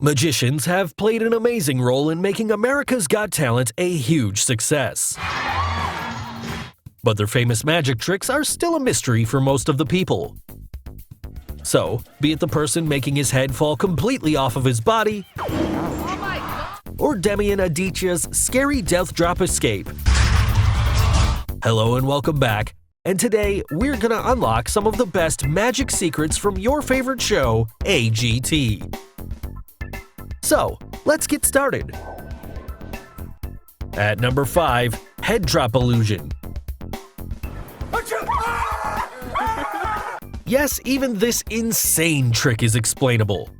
Magicians have played an amazing role in making America's Got Talent a huge success. But their famous magic tricks are still a mystery for most of the people. So, be it the person making his head fall completely off of his body, or Demian Aditya's scary death drop escape. Hello and welcome back, and today we're gonna unlock some of the best magic secrets from your favorite show, AGT. So, let's get started. At number 5, Head Drop Illusion. Yes, even this insane trick is explainable.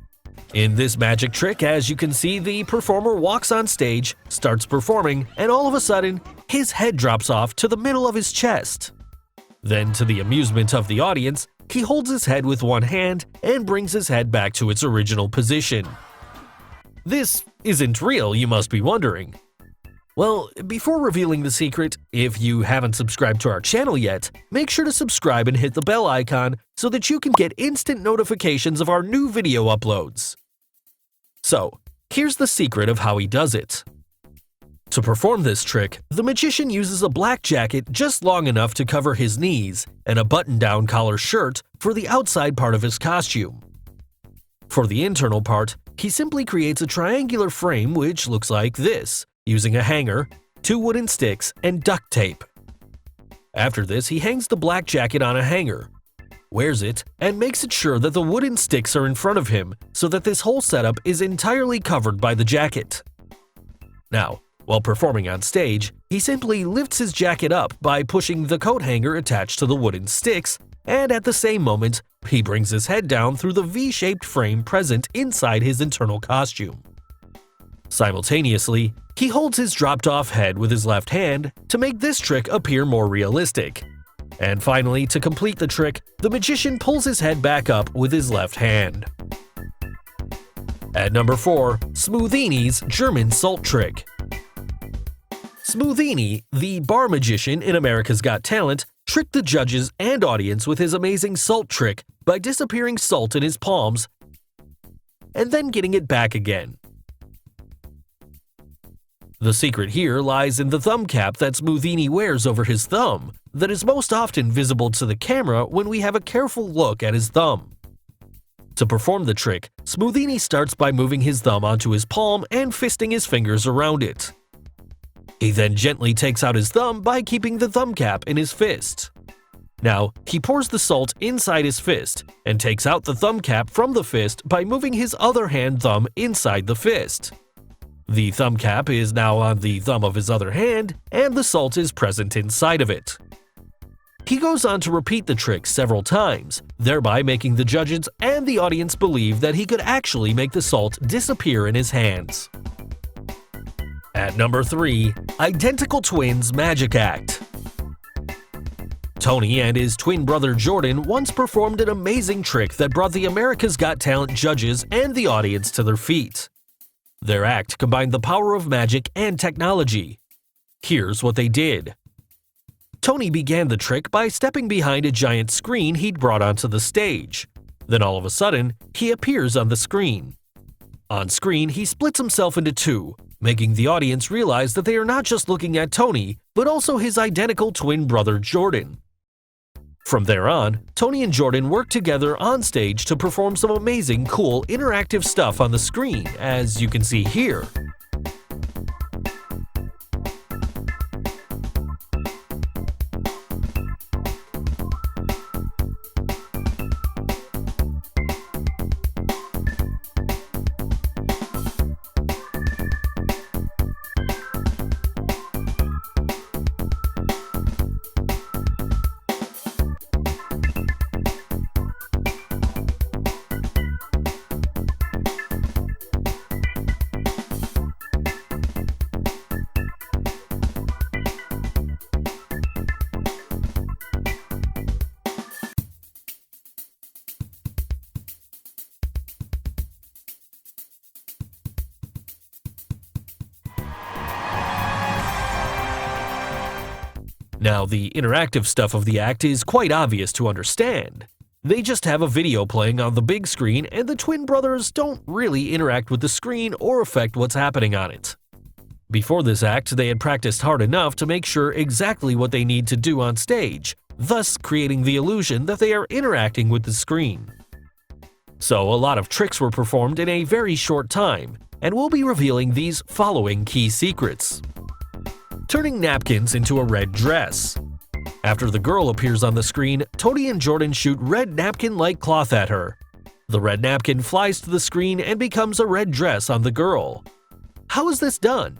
In this magic trick, as you can see, the performer walks on stage, starts performing, and all of a sudden, his head drops off to the middle of his chest. Then, to the amusement of the audience, he holds his head with one hand and brings his head back to its original position. This isn't real, you must be wondering. Well, before revealing the secret, if you haven't subscribed to our channel yet, make sure to subscribe and hit the bell icon so that you can get instant notifications of our new video uploads. So, here's the secret of how he does it. To perform this trick, the magician uses a black jacket just long enough to cover his knees and a button-down collar shirt for the outside part of his costume. For the internal part, he simply creates a triangular frame which looks like this, using a hanger, 2 wooden sticks, and duct tape. After this, he hangs the black jacket on a hanger, wears it, and makes it sure that the wooden sticks are in front of him so that this whole setup is entirely covered by the jacket. Now, while performing on stage, he simply lifts his jacket up by pushing the coat hanger attached to the wooden sticks, and at the same moment, he brings his head down through the V-shaped frame present inside his internal costume. Simultaneously, he holds his dropped-off head with his left hand to make this trick appear more realistic. And finally, to complete the trick, the magician pulls his head back up with his left hand. At number 4, Smoothini's German Salt Trick. Smoothini, the bar magician in America's Got Talent, tricked the judges and audience with his amazing salt trick by disappearing salt in his palms and then getting it back again. The secret here lies in the thumb cap that Smoothini wears over his thumb that is most often visible to the camera when we have a careful look at his thumb. To perform the trick, Smoothini starts by moving his thumb onto his palm and fisting his fingers around it. He then gently takes out his thumb by keeping the thumb cap in his fist. Now, he pours the salt inside his fist and takes out the thumb cap from the fist by moving his other hand thumb inside the fist. The thumb cap is now on the thumb of his other hand, and the salt is present inside of it. He goes on to repeat the trick several times, thereby making the judges and the audience believe that he could actually make the salt disappear in his hands. At number 3, Identical Twins Magic Act. Tony and his twin brother Jordan once performed an amazing trick that brought the America's Got Talent judges and the audience to their feet. Their act combined the power of magic and technology. Here's what they did. Tony began the trick by stepping behind a giant screen he'd brought onto the stage. Then all of a sudden, he appears on the screen. On screen, he splits himself into 2, making the audience realize that they are not just looking at Tony, but also his identical twin brother Jordan. From there on, Tony and Jordan worked together on stage to perform some amazing, cool, interactive stuff on the screen, as you can see here. Now, the interactive stuff of the act is quite obvious to understand. They just have a video playing on the big screen, and the twin brothers don't really interact with the screen or affect what's happening on it. Before this act, they had practiced hard enough to make sure exactly what they need to do on stage, thus creating the illusion that they are interacting with the screen. So a lot of tricks were performed in a very short time, and we'll be revealing these following key secrets. Turning napkins into a red dress. After the girl appears on the screen, Tony and Jordan shoot red napkin-like cloth at her. The red napkin flies to the screen and becomes a red dress on the girl. How is this done?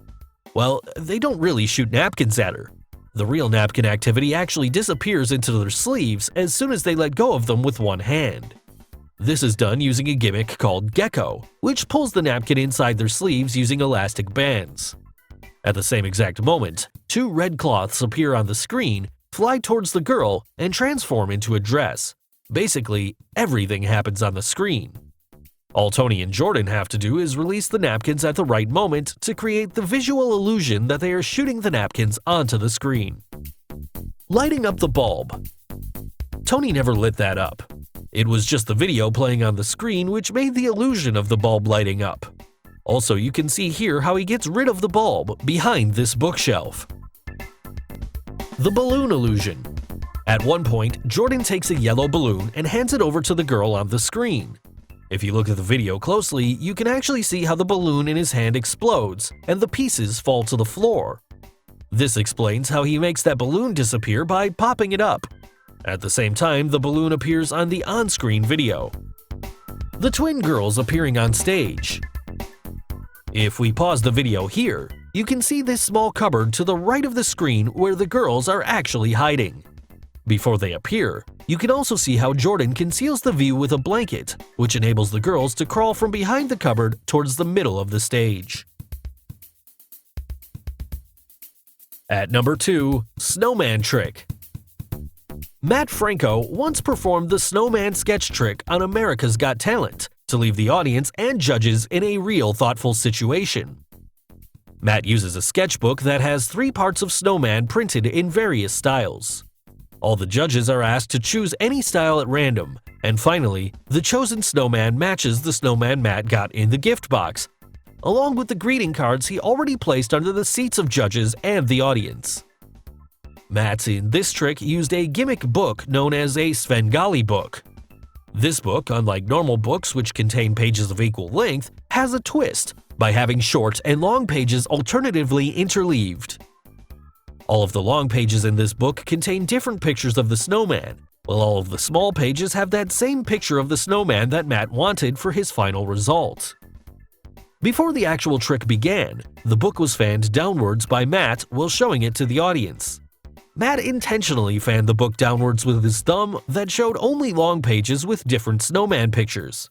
Well, they don't really shoot napkins at her. The real napkin activity actually disappears into their sleeves as soon as they let go of them with one hand. This is done using a gimmick called gecko, which pulls the napkin inside their sleeves using elastic bands. At the same exact moment, two red cloths appear on the screen, fly towards the girl, and transform into a dress. Basically, everything happens on the screen. All Tony and Jordan have to do is release the napkins at the right moment to create the visual illusion that they are shooting the napkins onto the screen. Lighting up the bulb. Tony never lit that up. It was just the video playing on the screen which made the illusion of the bulb lighting up. Also, you can see here how he gets rid of the bulb behind this bookshelf. The balloon illusion. At one point, Jordan takes a yellow balloon and hands it over to the girl on the screen. If you look at the video closely, you can actually see how the balloon in his hand explodes and the pieces fall to the floor. This explains how he makes that balloon disappear by popping it up. At the same time, the balloon appears on the on-screen video. The twin girls appearing on stage. If we pause the video here, you can see this small cupboard to the right of the screen where the girls are actually hiding. Before they appear, you can also see how Jordan conceals the view with a blanket, which enables the girls to crawl from behind the cupboard towards the middle of the stage. At number 2, Snowman Trick. Mat Franco once performed the snowman sketch trick on America's Got Talent to leave the audience and judges in a real thoughtful situation. Mat uses a sketchbook that has 3 parts of snowman printed in various styles. All the judges are asked to choose any style at random, and finally, the chosen snowman matches the snowman Mat got in the gift box, along with the greeting cards he already placed under the seats of judges and the audience. Mat in this trick used a gimmick book known as a Svengali book. This book, unlike normal books which contain pages of equal length, has a twist by having short and long pages alternatively interleaved. All of the long pages in this book contain different pictures of the snowman, while all of the small pages have that same picture of the snowman that Mat wanted for his final result. Before the actual trick began, the book was fanned downwards by Mat while showing it to the audience. Mat intentionally fanned the book downwards with his thumb that showed only long pages with different snowman pictures.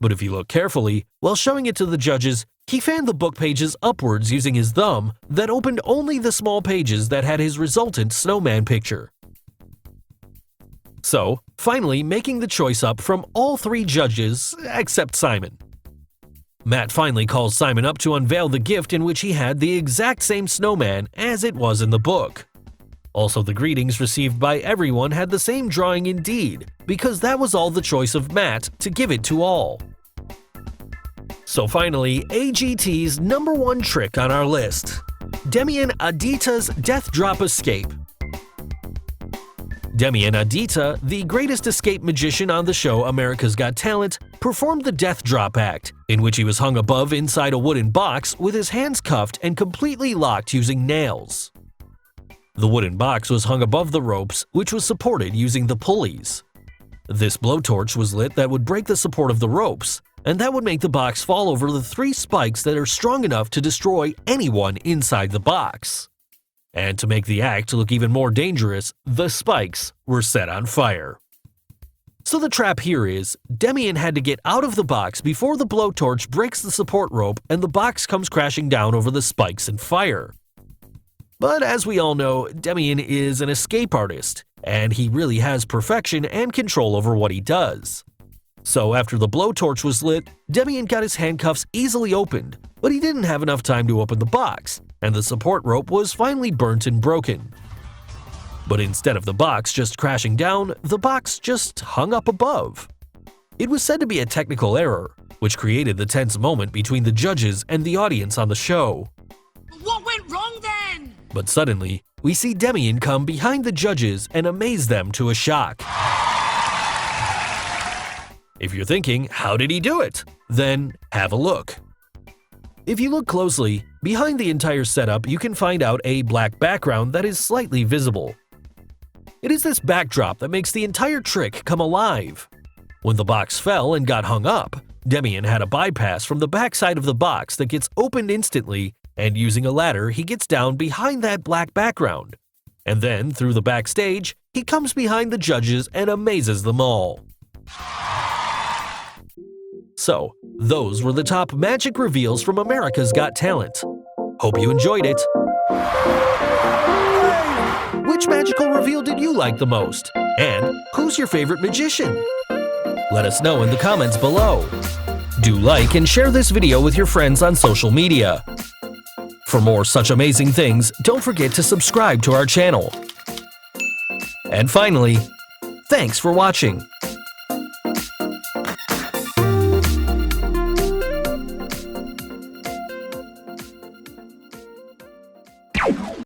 But if you look carefully, while showing it to the judges, he fanned the book pages upwards using his thumb that opened only the small pages that had his resultant snowman picture. So, finally making the choice up from all 3 judges except Simon. Mat finally calls Simon up to unveil the gift in which he had the exact same snowman as it was in the book. Also, the greetings received by everyone had the same drawing indeed, because that was all the choice of Mat to give it to all. So finally, AGT's number 1 trick on our list. Demian Aditya's Death Drop Escape. Demian Aditya, the greatest escape magician on the show America's Got Talent, performed the Death Drop Act, in which he was hung above inside a wooden box with his hands cuffed and completely locked using nails. The wooden box was hung above the ropes, which was supported using the pulleys. This blowtorch was lit that would break the support of the ropes, and that would make the box fall over the 3 spikes that are strong enough to destroy anyone inside the box. And to make the act look even more dangerous, the spikes were set on fire. So the trap here is, Demian had to get out of the box before the blowtorch breaks the support rope and the box comes crashing down over the spikes and fire. But as we all know, Demian is an escape artist, and he really has perfection and control over what he does. So after the blowtorch was lit, Demian got his handcuffs easily opened, but he didn't have enough time to open the box, and the support rope was finally burnt and broken. But instead of the box just crashing down, the box just hung up above. It was said to be a technical error, which created the tense moment between the judges and the audience on the show. What went wrong then? But suddenly, we see Demian come behind the judges and amaze them to a shock. If you're thinking, how did he do it? Then have a look. If you look closely, behind the entire setup you can find out a black background that is slightly visible. It is this backdrop that makes the entire trick come alive. When the box fell and got hung up, Demian had a bypass from the backside of the box that gets opened instantly, and using a ladder he gets down behind that black background. And then, through the backstage, he comes behind the judges and amazes them all. So, those were the top magic reveals from America's Got Talent. Hope you enjoyed it. Which magical reveal did you like the most? And who's your favorite magician? Let us know in the comments below. Do like and share this video with your friends on social media. For more such amazing things, don't forget to subscribe to our channel. And finally, thanks for watching.